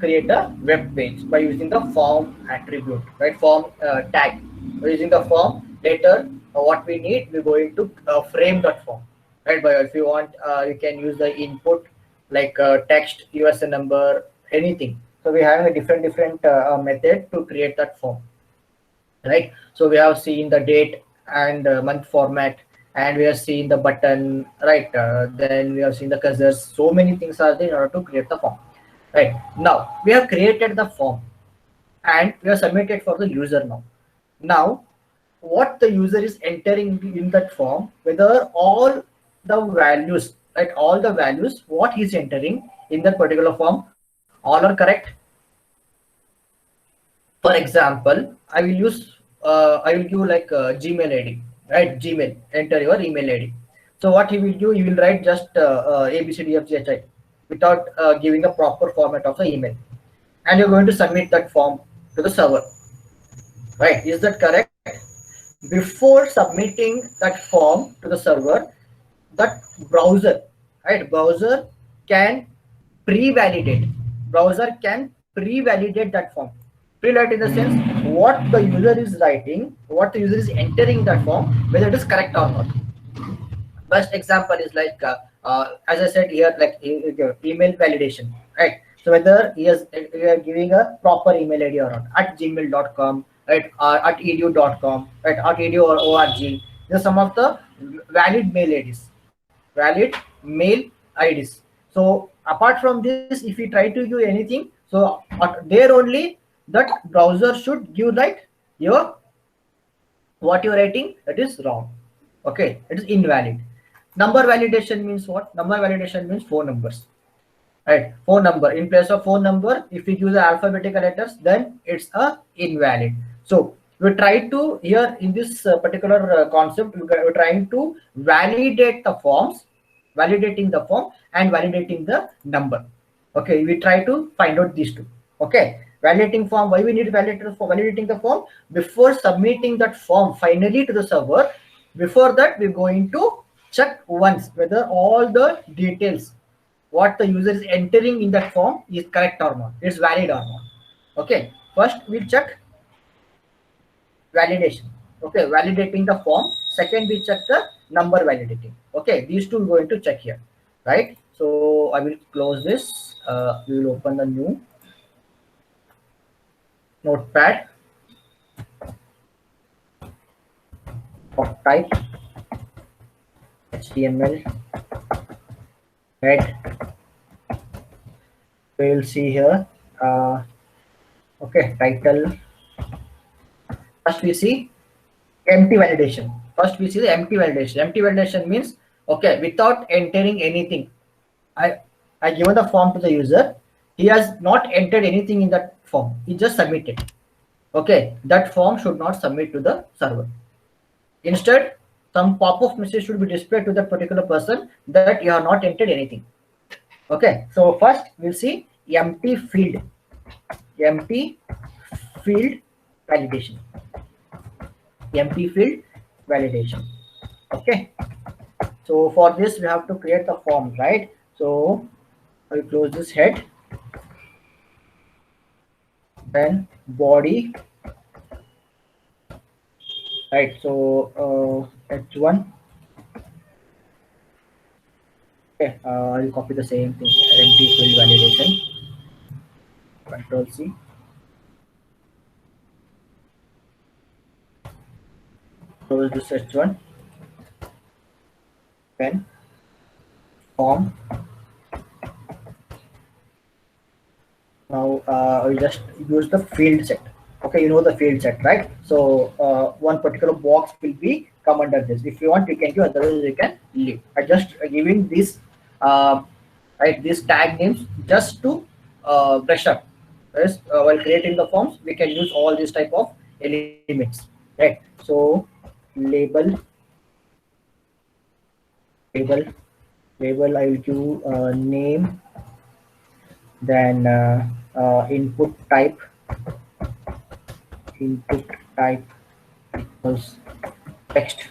create a web page by using the form attribute, right? Form tag. By using the form, later what we need, we're going to frame that form, right? But if you want, you can use the input like text, USN number, anything. So we have a different method to create that form, right? So we have seen the date and month format, and we have seen the button, right? Then we have seen the cursors. So many things are there in order to create the form, right? Now we have created the form and we have submitted for the user. Now what the user is entering in that form, whether all the values, right, all the values what he's entering in that particular form, all are correct. For example, I will give like a Gmail ID, right? Gmail, enter your email ID. So what he will do, he will write just A B C D F G H I without giving a proper format of the email, and you're going to submit that form to the server, right? Is that correct? Before submitting that form to the server, that browser, right? Pre-validate. Browser can pre-validate that form. Pre-validate in the sense what the user is writing, what the user is entering that form, whether it is correct or not. Best example is like as I said here, like email validation, right? So whether we are giving a proper email ID or not at gmail.com, right, or at edu.com, right, at edu or org. These are some of the valid mail IDs, valid mail IDs. So apart from this, if we try to give anything, so there only that browser should give like your what you're writing, that is wrong. Okay, it is invalid. Number validation means what? Number validation means phone numbers, right? Phone number, in place of phone number, if we use the alphabetical letters, then it's a invalid. So we try to here in this particular concept, we're trying to validate the forms, validating the form and validating the number. Okay, we try to find out these two. Okay, validating form, why we need validator for validating the form? Before submitting that form finally to the server, before that we're going to check once whether all the details what the user is entering in that form is correct or not, it's valid or not. Okay, first we'll check validation. Okay, validating the form. Second, we check the number validating. Okay, these two we're going to check here, right? So I will close this. We will open the new notepad of type HTML, right? We will see here. Okay, title. First we see empty validation. First we see the empty validation. Empty validation means, okay, without entering anything, I given the form to the user. He has not entered anything in that form. He just submitted. Okay, that form should not submit to the server. Instead, some pop-up message should be displayed to that particular person that you have not entered anything. Okay, so first we'll see empty field. Empty field validation. Empty field validation. Okay, so for this we have to create the form, right? So I'll close this head, then body, right? So h1. Okay, I'll copy the same thing, empty field validation. Control C. Close this h1. Then form. Now we just use the field set. Okay, you know the field set, right? So one particular box will be come under this. If you want, you can give, otherwise you can leave. I just giving this right, these tag names just to brush up. Yes, while creating the forms, we can use all these type of elements, right? So label, I will give name, then input type equals text.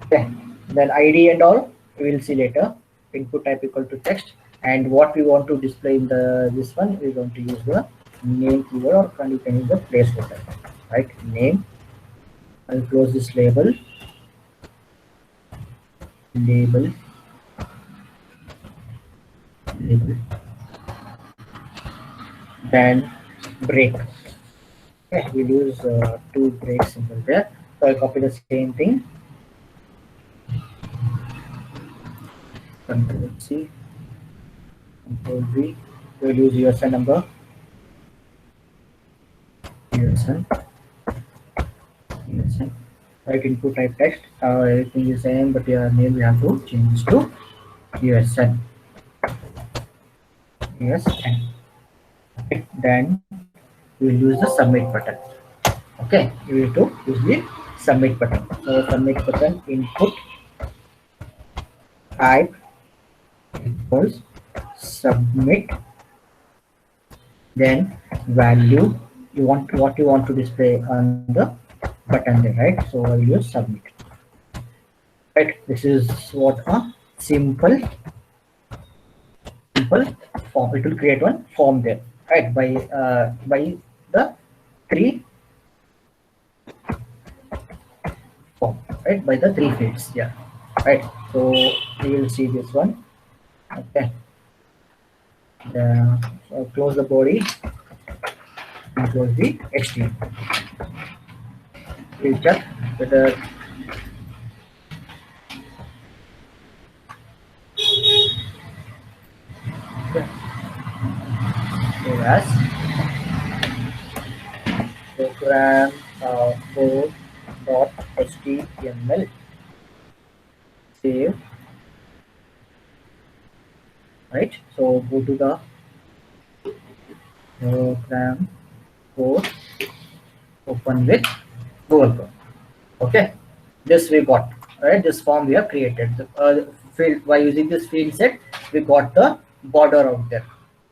Okay, then ID and all we will see later. Input type equal to text, And what we want to display in the this one, we're going to use the name keyword, or you can use the placeholder, right? Name. I'll close this label, label, label, then break. Okay, we'll use two break symbol there. So I'll copy the same thing. Control C, Control V. We'll use USN number. USN. USN. Right, input type text. Everything is same, but your name we have to change to USN. USN. Okay, then we will use the submit button. Okay, you need to use the submit button. So submit button input type equals submit, then value you want, what you want to display on the button there, right? So I will use submit. Right, this is what a simple form. It will create one form there, right? By the three form, right? By the three fields, yeah, right? So we will see this one. Okay, so close the body and close the HTML. We'll check whether as program code.html. Save. Right. So go to the program code. Open with Google Chrome. Okay. This we got. Right. This form we have created. The field, by using this field set, we got the border out there,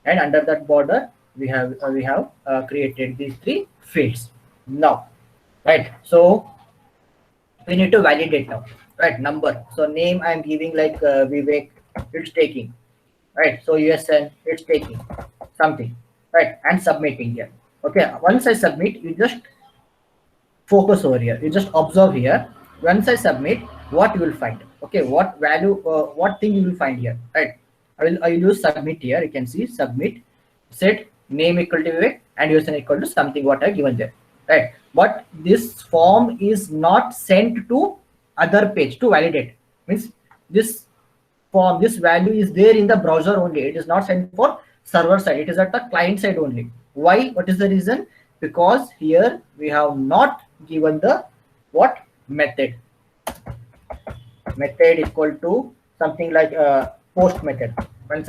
and under that border we have created these three fields. Now, right. So we need to validate now, right? Number. So name I'm giving like Vivek, it's taking, right? So USN, it's taking something, right? And submitting here. Okay, once I submit, you just focus over here, you just observe here. Once I submit, what you will find? Okay, what value, what thing you will find here, right? I will use submit here. You can see submit, set name equal to Vivek and USN equal to something what I given there, right? But this form is not sent to other page to validate. Means this form, this value is there in the browser only. It is not sent for server side. It is at the client side only. Why? What is the reason? Because here we have not given the what method. Method equal to something like post method. Once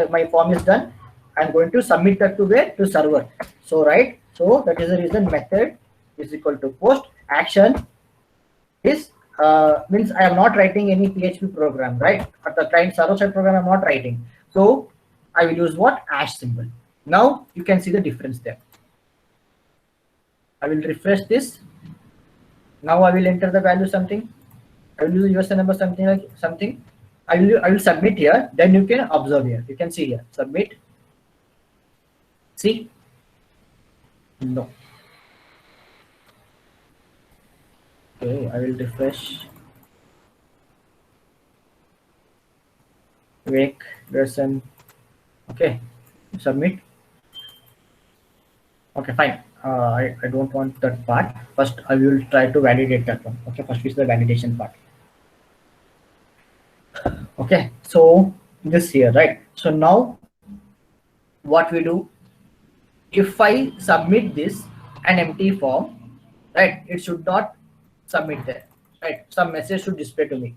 my form is done, I'm going to submit that to where? To server. So right. So that is the reason method is equal to post. Action is means I am not writing any PHP program, right? At the client server side program, I'm not writing. So I will use what? Hash symbol. Now you can see the difference there. I will refresh this. Now I will enter the value something. I will use the USN number something like something. I will submit here. Then you can observe here. You can see here. Submit. See? No. Okay, I will refresh. Wake version. Okay, submit. Okay, fine. I don't want that part. First, I will try to validate that one. Okay, first is the validation part. Okay, so this here, right? So now what we do, if I submit this an empty form, right? It should not submit there, right? Some message should display to me,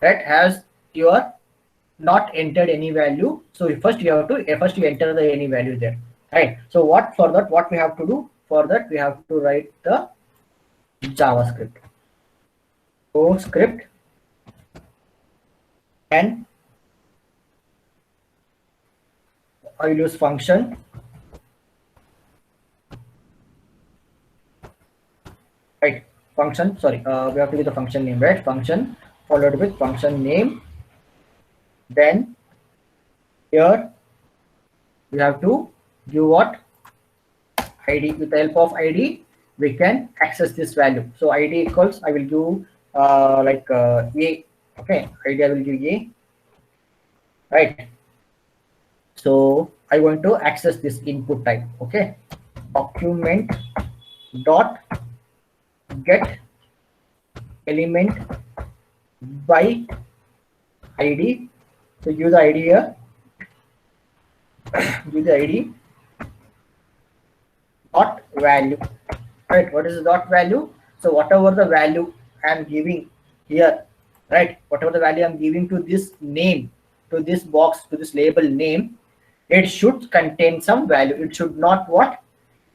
right? As you are not entered any value. So first you have to enter the any value there, right? So what for that? What we have to do for that? We have to write the JavaScript. So script and I will use function. Right, function. Sorry, we have to give the function name, right? Function followed with function name, then Here we have to give what? ID. With the help of ID we can access this value. So ID equals, I will give a. Okay, ID I will give a, right? So I want to access this input type. Okay, document dot get element by ID. So give the ID here, give the ID dot value, right? What is the dot value? So whatever the value I am giving here, right? Whatever the value I'm giving to this name, to this box, to this label name, it should contain some value. It should not what?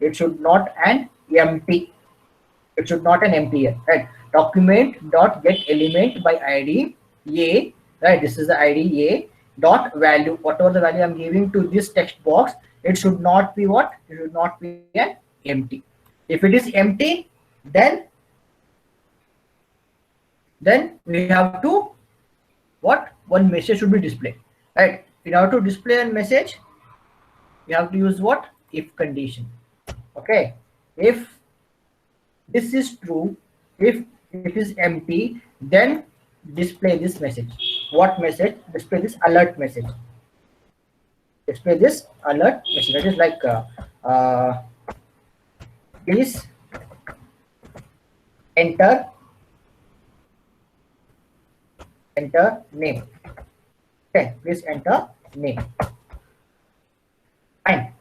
It should not an empty. It should not an empty here, right? Document dot get element by ID a, right? This is the ID a dot value. Whatever the value I'm giving to this text box, it should not be what? It should not be an empty. If it is empty, then we have to what? One message should be displayed, right? In order to display a message, we have to use what? If condition. Okay, if this is true, if it is empty, then display this message. What message? Display this alert message. Display this alert message. That is like please enter name. Okay, please enter name. Fine.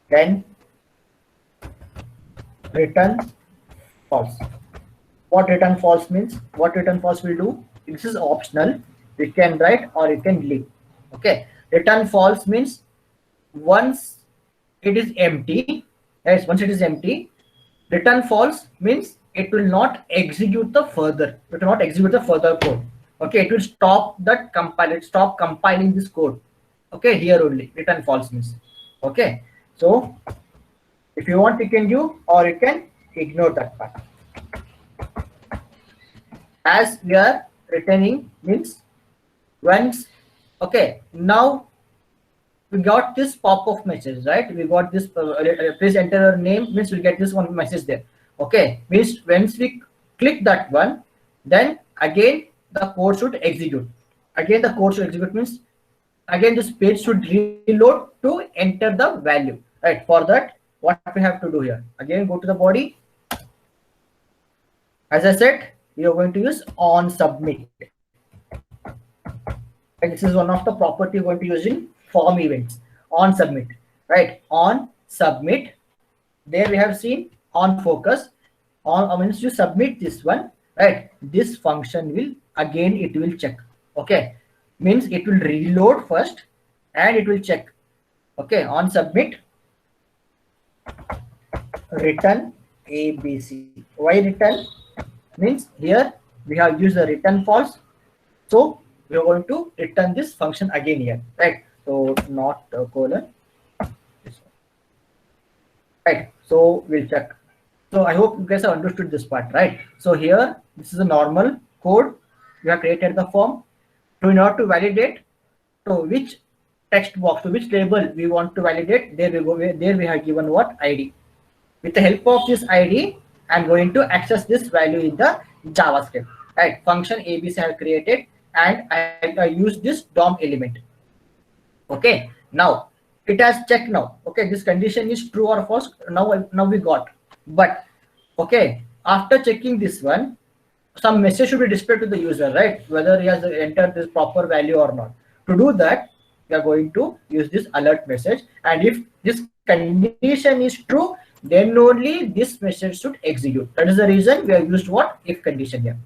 Then return false. What return false means? What return false will do? This is optional. You can write or you can leave. Okay. Return false means once it is empty. Yes, once it is empty. Return false means it will not execute the further. It will not execute the further code. Okay, it will stop that compile. It stop compiling this code. Okay, here only return false means. Okay, so if you want, you can do or you can ignore that part. As we are returning means once. Okay, now we got this pop-up message, right? We got this please enter your name means we'll get this one message there. Okay, means once we click that one, then again the code should execute. Again the code should execute means again this page should reload to enter the value, right? For that, what we have to do here? Again, go to the body. As I said, we are going to use on submit. And this is one of the property we're going to use in form events. On submit, right? On submit. There we have seen on focus. On means you submit this one, right? This function will again it will check. Okay, means it will reload first and it will check. Okay, on submit. Return ABC. Why return? Means here we have used the return false, so we are going to return this function again here, right? So not colon, right? So we'll check. So I hope you guys have understood this part, right? So here this is a normal code. We have created the form. So in order to validate, so which text box, to which label we want to validate, there we go. There we have given what? ID. With the help of this ID, I'm going to access this value in the JavaScript. Right? Function ABC I have created and I use this DOM element. Okay. Now it has checked now. Okay. This condition is true or false. Now we got. But okay. After checking this one, some message should be displayed to the user, right? Whether he has entered this proper value or not. To do that, we are going to use this alert message. And if this condition is true, then only this message should execute. That is the reason we have used what? If condition here.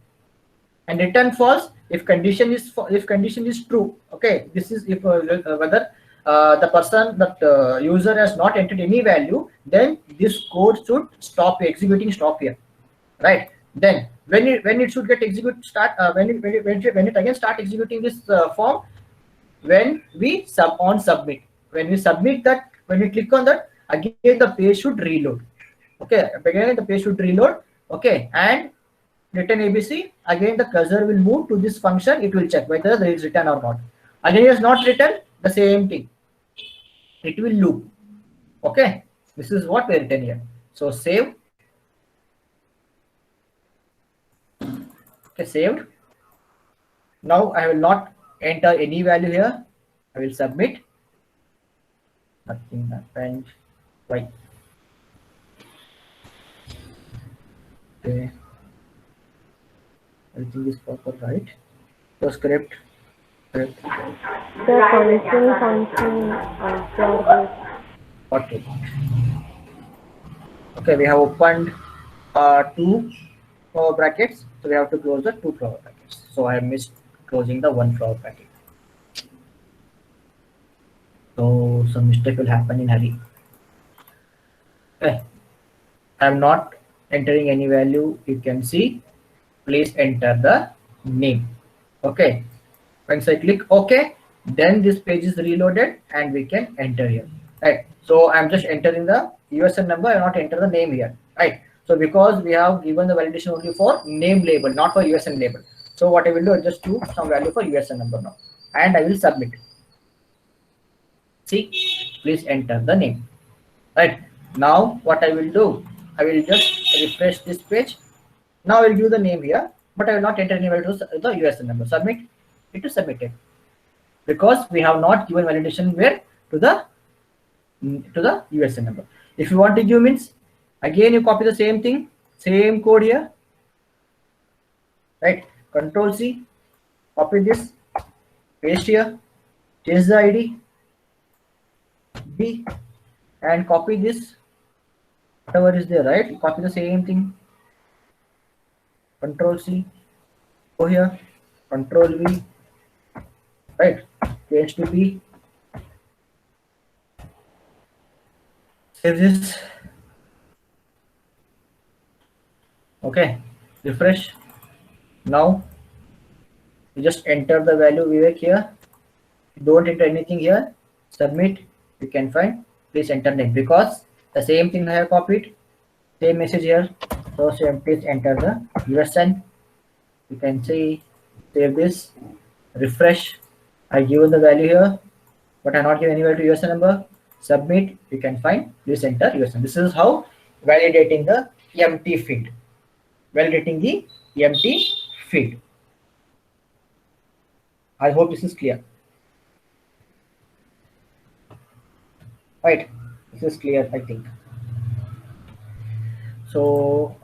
And return false if condition is true. Okay, this is if whether the person that user has not entered any value, then this code should stop executing. Stop here, right? Then when it should get execute start when it again start executing this form when we submit. When we submit that, when we click on that, again the page should reload. Okay, again the page should reload. Okay, and return ABC, again the cursor will move to this function. It will check whether there is return or not. Again it is not written, the same thing. it will loop. Okay, this is what we written here. So save. Okay, saved. Now I will not enter any value here. I will submit. Nothing happened. Right. Okay. Everything is proper, right? So script. Script. The function for this. Okay. Okay, we have opened two flower brackets, so we have to close the two flower brackets. So I missed closing the one flower bracket. So some mistake will happen in hurry. Okay. I'm not entering any value. You can see. Please enter the name. Okay. Once I click OK, then this page is reloaded and we can enter here. Right. So I'm just entering the USN number and not enter the name here. Right. So because we have given the validation only for name label, not for USN label. So what I will do is just do some value for USN number now, and I will submit. See, please enter the name. Right. Now what I will do, I will just refresh this page. Now I will give the name here, but I will not enter any value to the USN number. Submit. It is submitted because we have not given validation where to the USN number. If you want to give means, again you copy the same thing, same code here, right? Control C, copy this, paste here, change the ID, B, and copy this, whatever is there, right? Copy the same thing, Control C, go here, Control V, right? Change to B, save this. Okay, refresh. Now you just enter the value Vivek here. Don't enter anything here. Submit. You can find. Please enter name because the same thing I have copied. Same message here. So please enter the USN. You can see, save this, refresh. I given the value here, but I not give any value to USN number. Submit. You can find. Please enter USN. This is how validating the empty field. Validating the empty field. I hope this is clear. Right, this is clear, I think. So